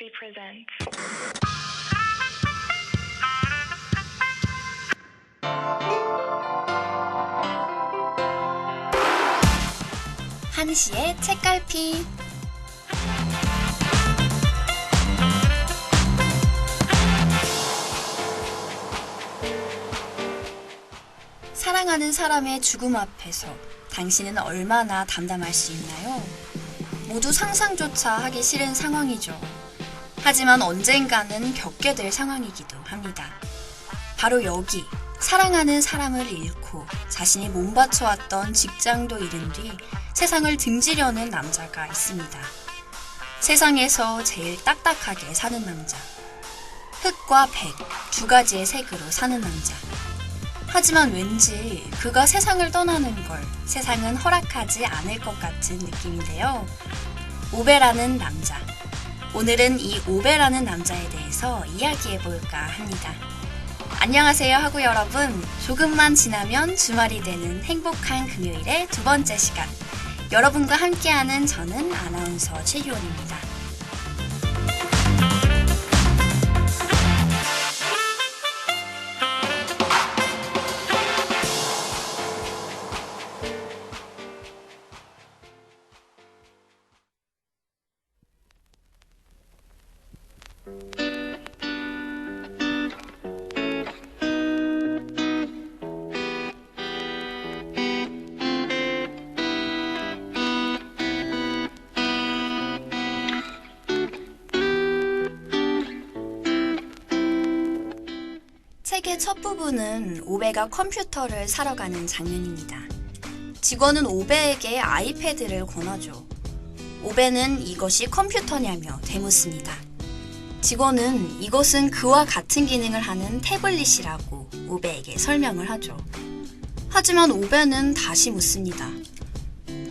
proudly presents. 한시의 책갈피. 사랑하는 사람의 죽음 앞에서 당신은 얼마나 담담할 수 있나요? 모두 상상조차 하기 싫은 상황이죠. 하지만 언젠가는 겪게 될 상황이기도 합니다. 바로 여기, 사랑하는 사람을 잃고 자신이 몸바쳐왔던 직장도 잃은 뒤 세상을 등지려는 남자가 있습니다. 세상에서 제일 딱딱하게 사는 남자. 흑과 백, 두 가지의 색으로 사는 남자. 하지만 왠지 그가 세상을 떠나는 걸 세상은 허락하지 않을 것 같은 느낌인데요. 오베라는 남자. 오늘은 이 오베라는 남자에 대해서 이야기해볼까 합니다. 안녕하세요 하고 여러분, 조금만 지나면 주말이 되는 행복한 금요일의 두 번째 시간. 여러분과 함께하는 저는 아나운서 최희원입니다. 책의 첫 부분은 오베가 컴퓨터를 사러 가는 장면입니다. 직원은 오베에게 아이패드를 권하죠. 오베는 이것이 컴퓨터냐며 되묻습니다. 직원은 이것은 그와 같은 기능을 하는 태블릿이라고 오베에게 설명을 하죠. 하지만 오베는 다시 묻습니다.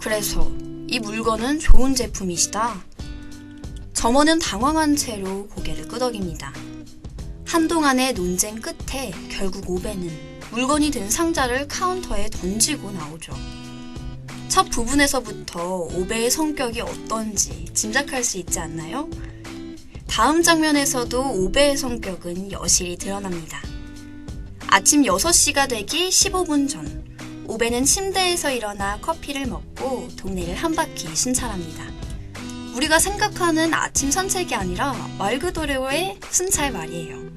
그래서 이 물건은 좋은 제품이시다. 점원은 당황한 채로 고개를 끄덕입니다. 한동안의 논쟁 끝에 결국 오베는 물건이 든 상자를 카운터에 던지고 나오죠. 첫 부분에서부터 오베의 성격이 어떤지 짐작할 수 있지 않나요? 다음 장면에서도 오베의 성격은 여실히 드러납니다. 아침 6시가 되기 15분 전, 오베는 침대에서 일어나 커피를 먹고 동네를 한 바퀴 순찰합니다. 우리가 생각하는 아침 산책이 아니라 말 그대로의 순찰 말이에요.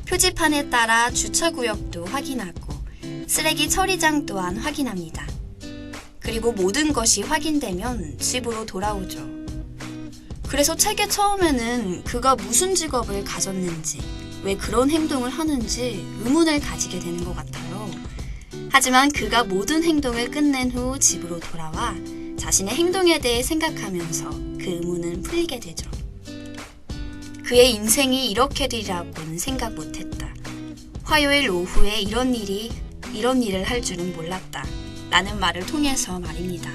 표지판에 따라 주차구역도 확인하고 쓰레기 처리장 또한 확인합니다. 그리고 모든 것이 확인되면 집으로 돌아오죠. 그래서 책의 처음에는 그가 무슨 직업을 가졌는지, 왜 그런 행동을 하는지 의문을 가지게 되는 것 같아요. 하지만 그가 모든 행동을 끝낸 후 집으로 돌아와 자신의 행동에 대해 생각하면서 그 의문은 풀리게 되죠. 그의 인생이 이렇게 되리라고는 생각 못했다. 화요일 오후에 이런 일을 할 줄은 몰랐다. 라는 말을 통해서 말입니다.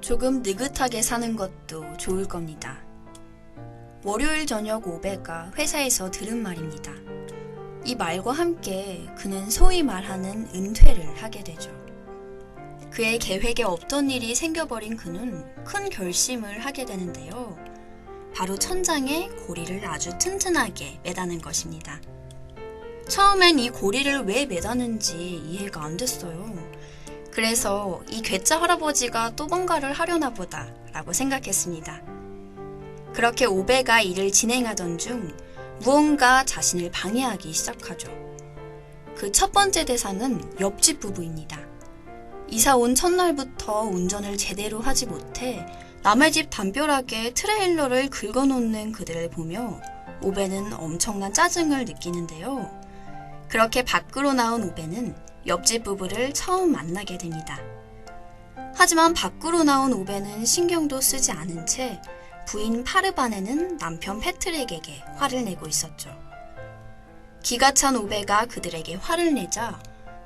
조금 느긋하게 사는 것도 좋을 겁니다. 월요일 저녁 오베가 회사에서 들은 말입니다. 이 말과 함께 그는 소위 말하는 은퇴를 하게 되죠. 그의 계획에 없던 일이 생겨버린 그는 큰 결심을 하게 되는데요. 바로 천장에 고리를 아주 튼튼하게 매다는 것입니다. 처음엔 이 고리를 왜 매다는지 이해가 안 됐어요. 그래서 이 괴짜 할아버지가 또 뭔가를 하려나 보다 라고 생각했습니다. 그렇게 오베가 일을 진행하던 중 무언가 자신을 방해하기 시작하죠. 그 첫 번째 대상은 옆집 부부입니다. 이사 온 첫날부터 운전을 제대로 하지 못해 남의 집 담벼락에 트레일러를 긁어놓는 그들을 보며 오베는 엄청난 짜증을 느끼는데요. 그렇게 밖으로 나온 오베는 옆집 부부를 처음 만나게 됩니다. 하지만 밖으로 나온 오베는 신경도 쓰지 않은 채 부인 파르반에는 남편 패트릭에게 화를 내고 있었죠. 기가 찬 오베가 그들에게 화를 내자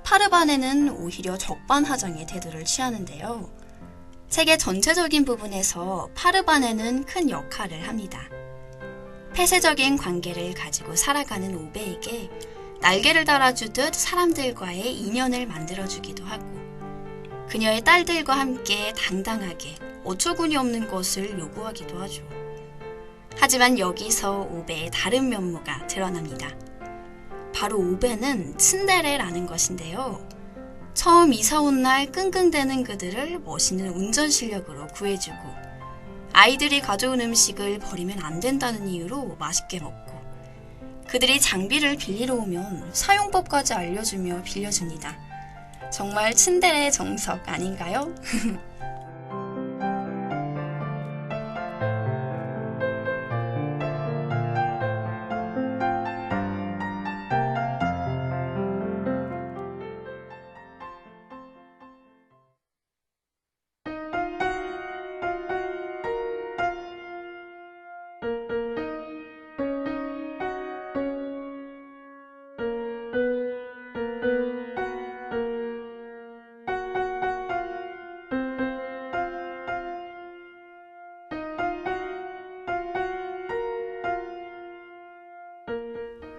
파르바네는 오히려 적반하장의 태도를 취하는데요. 책의 전체적인 부분에서 파르바네는 큰 역할을 합니다. 폐쇄적인 관계를 가지고 살아가는 오베에게 날개를 달아주듯 사람들과의 인연을 만들어주기도 하고 그녀의 딸들과 함께 당당하게 어처구니 없는 것을 요구하기도 하죠. 하지만 여기서 오베의 다른 면모가 드러납니다. 바로 오베는 츤데레라는 것인데요. 처음 이사 온 날 끙끙대는 그들을 멋있는 운전 실력으로 구해주고 아이들이 가져온 음식을 버리면 안 된다는 이유로 맛있게 먹고 그들이 장비를 빌리러 오면 사용법까지 알려주며 빌려줍니다. 정말 츤데레의 정석 아닌가요?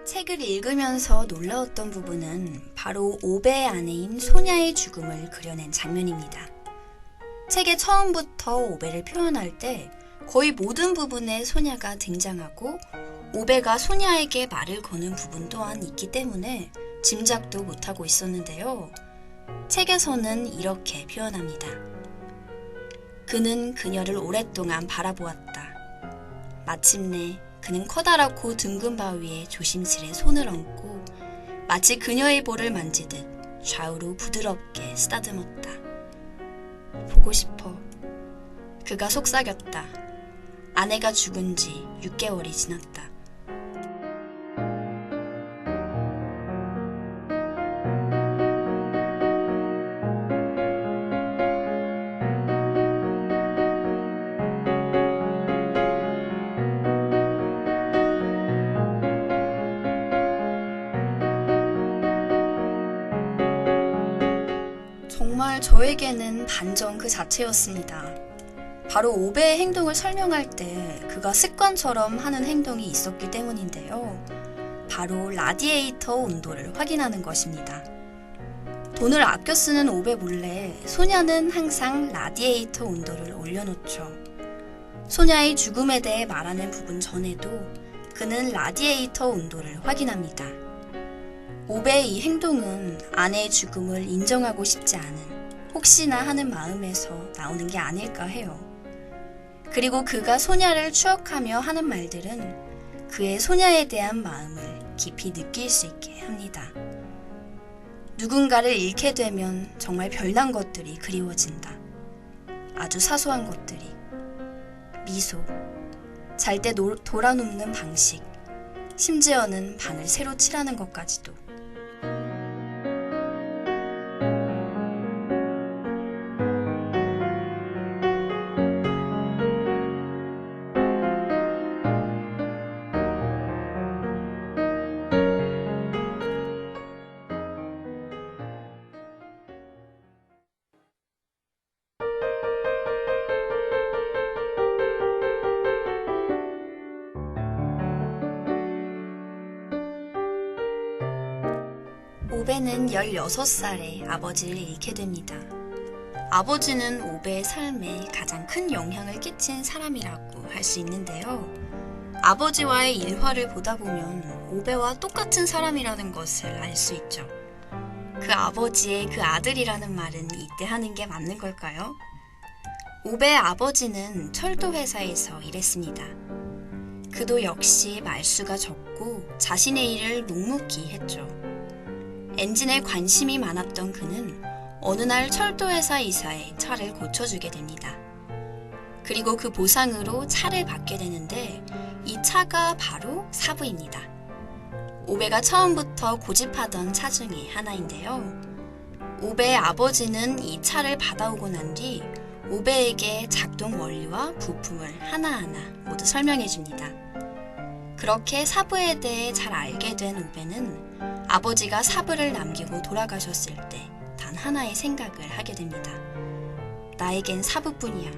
책을 읽으면서 놀라웠던 부분은 바로 오베의 아내인 소냐의 죽음을 그려낸 장면입니다. 책의 처음부터 오베를 표현할 때 거의 모든 부분에 소냐가 등장하고 오베가 소냐에게 말을 거는 부분 또한 있기 때문에 짐작도 못하고 있었는데요. 책에서는 이렇게 표현합니다. 그는 그녀를 오랫동안 바라보았다. 마침내 그는 커다랗고 둥근 바위에 조심스레 손을 얹고 마치 그녀의 볼을 만지듯 좌우로 부드럽게 쓰다듬었다. 보고 싶어. 그가 속삭였다. 아내가 죽은 지 6개월이 지났다. 정말 저에게는 반전 그 자체였습니다. 바로 오베의 행동을 설명할 때 그가 습관처럼 하는 행동이 있었기 때문인데요. 바로 라디에이터 온도를 확인하는 것입니다. 돈을 아껴 쓰는 오베 몰래 소냐는 항상 라디에이터 온도를 올려놓죠. 소냐의 죽음에 대해 말하는 부분 전에도 그는 라디에이터 온도를 확인합니다. 오베의 이 행동은 아내의 죽음을 인정하고 싶지 않은 혹시나 하는 마음에서 나오는 게 아닐까 해요. 그리고 그가 소냐를 추억하며 하는 말들은 그의 소냐에 대한 마음을 깊이 느낄 수 있게 합니다. 누군가를 잃게 되면 정말 별난 것들이 그리워진다. 아주 사소한 것들이. 미소, 잘 때 돌아눕는 방식, 심지어는 방을 새로 칠하는 것까지도. 오베는 16살에 아버지를 잃게 됩니다. 아버지는 오베의 삶에 가장 큰 영향을 끼친 사람이라고 할 수 있는데요. 아버지와의 일화를 보다 보면 오베와 똑같은 사람이라는 것을 알 수 있죠. 그 아버지의 그 아들이라는 말은 이때 하는 게 맞는 걸까요? 오베의 아버지는 철도 회사에서 일했습니다. 그도 역시 말수가 적고 자신의 일을 묵묵히 했죠. 엔진에 관심이 많았던 그는 어느 날 철도회사 이사에 차를 고쳐주게 됩니다. 그리고 그 보상으로 차를 받게 되는데 이 차가 바로 사부입니다. 오베가 처음부터 고집하던 차 중에 하나인데요. 오베의 아버지는 이 차를 받아오고 난 뒤 오베에게 작동 원리와 부품을 하나하나 모두 설명해 줍니다. 그렇게 사부에 대해 잘 알게 된 오베는 아버지가 사부를 남기고 돌아가셨을 때 단 하나의 생각을 하게 됩니다. 나에겐 사부뿐이야.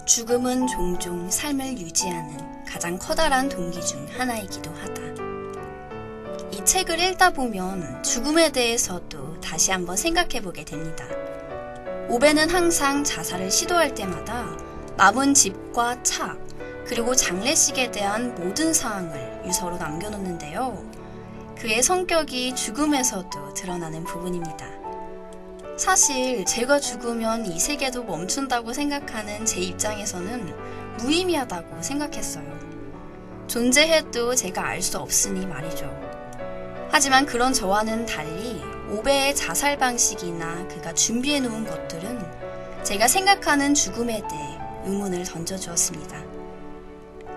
죽음은 종종 삶을 유지하는 가장 커다란 동기 중 하나이기도 하다. 이 책을 읽다 보면 죽음에 대해서도 다시 한번 생각해보게 됩니다. 오베는 항상 자살을 시도할 때마다 남은 집과 차, 그리고 장례식에 대한 모든 사항을 유서로 남겨놓는데요. 그의 성격이 죽음에서도 드러나는 부분입니다. 사실 제가 죽으면 이 세계도 멈춘다고 생각하는 제 입장에서는 무의미하다고 생각했어요. 존재해도 제가 알 수 없으니 말이죠. 하지만 그런 저와는 달리 오베의 자살 방식이나 그가 준비해 놓은 것들은 제가 생각하는 죽음에 대해 의문을 던져주었습니다.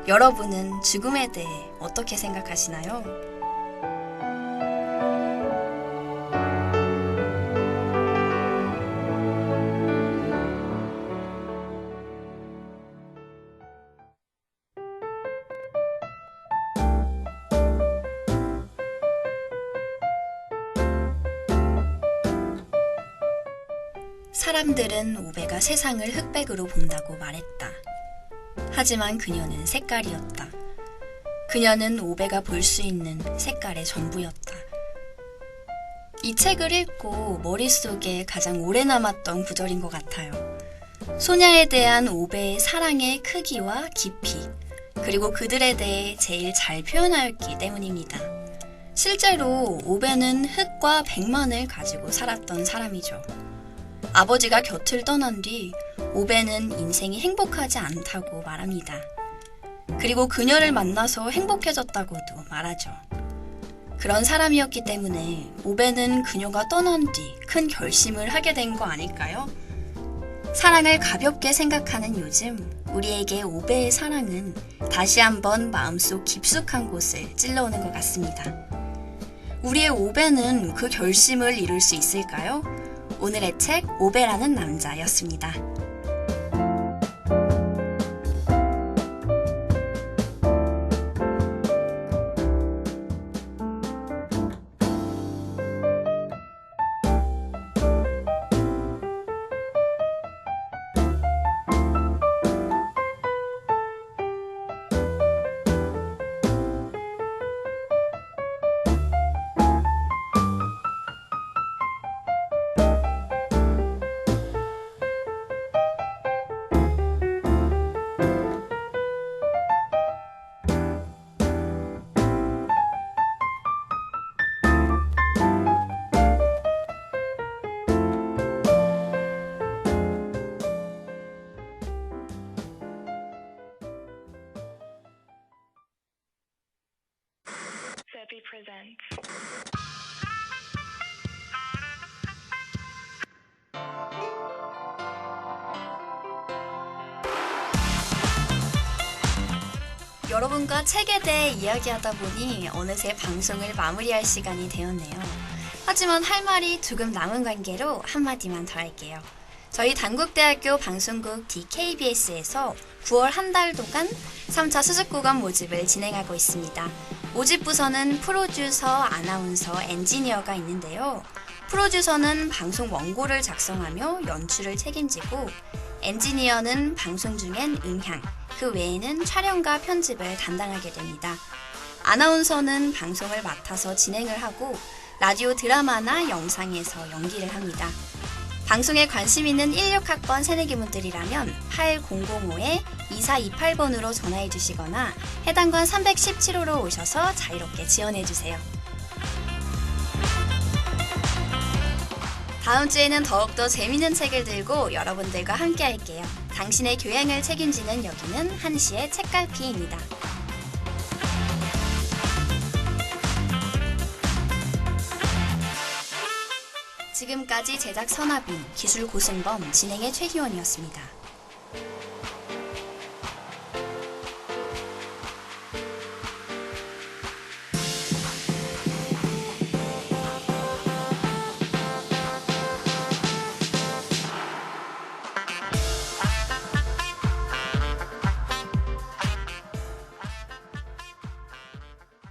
여러분은 죽음에 대해 어떻게 생각하시나요? 사람들은 오베가 세상을 흑백으로 본다고 말했다. 하지만 그녀는 색깔이었다. 그녀는 오베가 볼 수 있는 색깔의 전부였다. 이 책을 읽고 머릿속에 가장 오래 남았던 구절인 것 같아요. 소냐에 대한 오베의 사랑의 크기와 깊이, 그리고 그들에 대해 제일 잘 표현하였기 때문입니다. 실제로 오베는 흑과 백만을 가지고 살았던 사람이죠. 아버지가 곁을 떠난 뒤 오베는 인생이 행복하지 않다고 말합니다. 그리고 그녀를 만나서 행복해졌다고도 말하죠. 그런 사람이었기 때문에 오베는 그녀가 떠난 뒤 큰 결심을 하게 된 거 아닐까요? 사랑을 가볍게 생각하는 요즘 우리에게 오베의 사랑은 다시 한번 마음속 깊숙한 곳을 찔러오는 것 같습니다. 우리의 오베는 그 결심을 이룰 수 있을까요? 오늘의 책 오베라는 남자였습니다. 여러분과 책에 대해 이야기하다 보니 어느새 방송을 마무리할 시간이 되었네요. 하지만 할 말이 조금 남은 관계로 한마디만 더 할게요. 저희 단국대학교 방송국 DKBS에서 9월 한 달 동안 3차 수습구간 모집을 진행하고 있습니다. 모집 부서는 프로듀서, 아나운서, 엔지니어가 있는데요. 프로듀서는 방송 원고를 작성하며 연출을 책임지고, 엔지니어는 방송 중엔 음향, 그 외에는 촬영과 편집을 담당하게 됩니다. 아나운서는 방송을 맡아서 진행을 하고 라디오 드라마나 영상에서 연기를 합니다. 방송에 관심 있는 16학번 새내기분들이라면 8005-2428번으로 전화해 주시거나 해당관 317호로 오셔서 자유롭게 지원해 주세요. 다음 주에는 더욱더 재미있는 책을 들고 여러분들과 함께 할게요. 당신의 교양을 책임지는 여기는 한시의 책갈피입니다. 지금까지 제작 선화빈, 기술 고승범, 진행의 최희원이었습니다.